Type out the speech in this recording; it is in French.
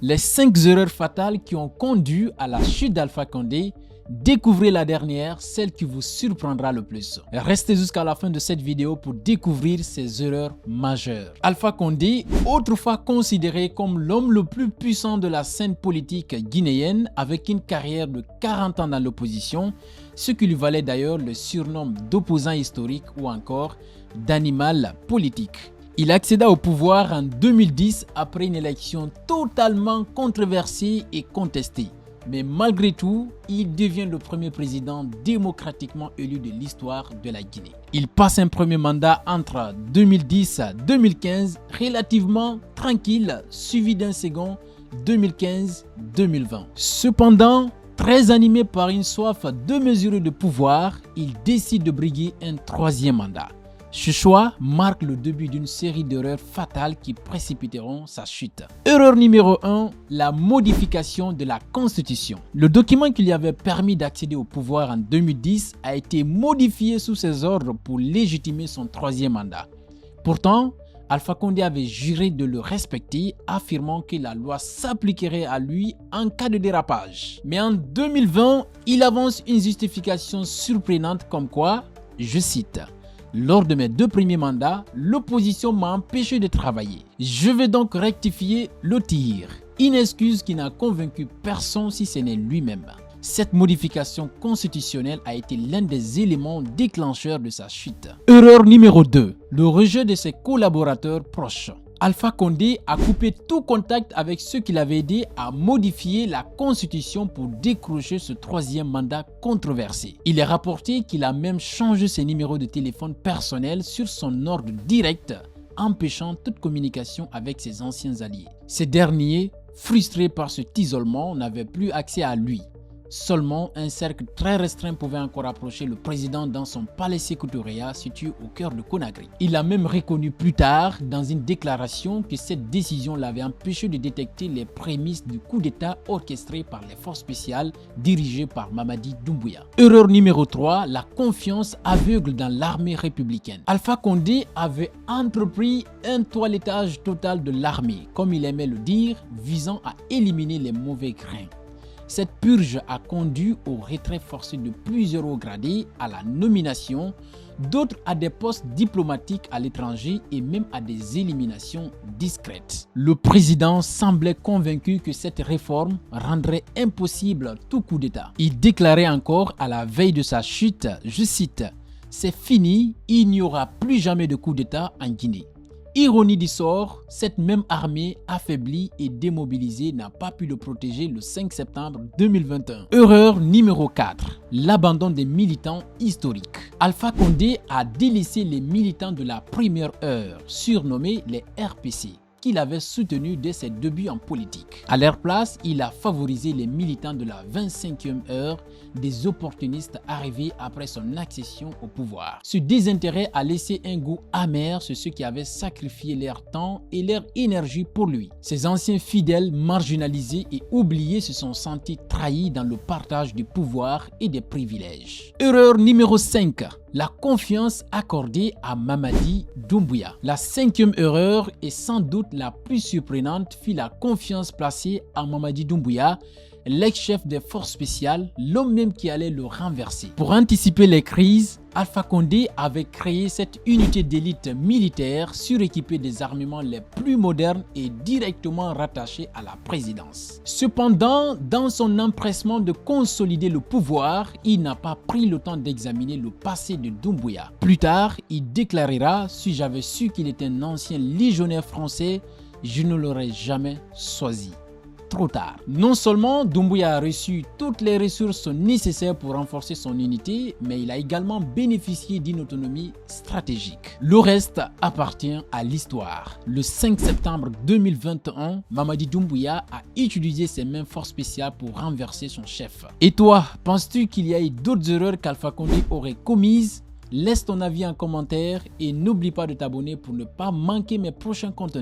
Les 5 erreurs fatales qui ont conduit à la chute d'Alpha Condé. Découvrez la dernière, celle qui vous surprendra le plus. Restez jusqu'à la fin de cette vidéo pour découvrir ces erreurs majeures. Alpha Condé, autrefois considéré comme l'homme le plus puissant de la scène politique guinéenne avec une carrière de 40 ans dans l'opposition, ce qui lui valait d'ailleurs le surnom d'opposant historique ou encore d'animal politique. Il accéda au pouvoir en 2010 après une élection totalement controversée et contestée. Mais malgré tout, il devient le premier président démocratiquement élu de l'histoire de la Guinée. Il passe un premier mandat entre 2010 et 2015 relativement tranquille, suivi d'un second 2015-2020. Cependant, très animé par une soif démesurée de pouvoir, il décide de briguer un troisième mandat. Ce choix marque le début d'une série d'erreurs fatales qui précipiteront sa chute. Erreur numéro 1, la modification de la Constitution. Le document qui lui avait permis d'accéder au pouvoir en 2010 a été modifié sous ses ordres pour légitimer son troisième mandat. Pourtant, Alpha Condé avait juré de le respecter, affirmant que la loi s'appliquerait à lui en cas de dérapage. Mais en 2020, il avance une justification surprenante comme quoi, je cite, « Lors de mes 2 premiers mandats, l'opposition m'a empêché de travailler. Je vais donc rectifier le tir. » Une excuse qui n'a convaincu personne si ce n'est lui-même. Cette modification constitutionnelle a été l'un des éléments déclencheurs de sa chute. Erreur numéro 2. Le rejet de ses collaborateurs proches. Alpha Condé a coupé tout contact avec ceux qui l'avaient aidé à modifier la constitution pour décrocher ce troisième mandat controversé. Il est rapporté qu'il a même changé ses numéros de téléphone personnels sur son ordre direct, empêchant toute communication avec ses anciens alliés. Ces derniers, frustrés par cet isolement, n'avaient plus accès à lui. Seulement, un cercle très restreint pouvait encore approcher le président dans son palais Sékou Touré situé au cœur de Conakry. Il a même reconnu plus tard dans une déclaration que cette décision l'avait empêché de détecter les prémices du coup d'État orchestré par les forces spéciales dirigées par Mamadi Doumbouya. Erreur numéro 3, la confiance aveugle dans l'armée républicaine. Alpha Condé avait entrepris un toilettage total de l'armée, comme il aimait le dire, visant à éliminer les mauvais grains. Cette purge a conduit au retrait forcé de plusieurs hauts gradés, à la nomination, d'autres à des postes diplomatiques à l'étranger et même à des éliminations discrètes. Le président semblait convaincu que cette réforme rendrait impossible tout coup d'État. Il déclarait encore à la veille de sa chute, je cite, « C'est fini, il n'y aura plus jamais de coup d'État en Guinée ». Ironie du sort, cette même armée affaiblie et démobilisée n'a pas pu le protéger le 5 septembre 2021. Erreur numéro 4, l'abandon des militants historiques. Alpha Condé a délaissé les militants de la première heure, surnommés les RPC, qu'il avait soutenu dès ses débuts en politique. À leur place, il a favorisé les militants de la 25e heure, des opportunistes arrivés après son accession au pouvoir. Ce désintérêt a laissé un goût amer sur ceux qui avaient sacrifié leur temps et leur énergie pour lui. Ces anciens fidèles marginalisés et oubliés se sont sentis trahis dans le partage du pouvoir et des privilèges. Erreur numéro 5. La confiance accordée à Mamadi Doumbouya. La 5e erreur et sans doute la plus surprenante fut la confiance placée à Mamadi Doumbouya, l'ex-chef des forces spéciales, l'homme même qui allait le renverser. Pour anticiper les crises, Alpha Condé avait créé cette unité d'élite militaire suréquipée des armements les plus modernes et directement rattachée à la présidence. Cependant, dans son empressement de consolider le pouvoir, il n'a pas pris le temps d'examiner le passé de Doumbouya. Plus tard, il déclarera « Si j'avais su qu'il était un ancien légionnaire français, je ne l'aurais jamais choisi ». Trop tard. Non seulement Doumbouya a reçu toutes les ressources nécessaires pour renforcer son unité, mais il a également bénéficié d'une autonomie stratégique. Le reste appartient à l'histoire. Le 5 septembre 2021, Mamadi Doumbouya a utilisé ses mêmes forces spéciales pour renverser son chef. Et toi, penses-tu qu'il y a eu d'autres erreurs qu'Alpha Condé aurait commises? Laisse ton avis en commentaire et n'oublie pas de t'abonner pour ne pas manquer mes prochains contenus.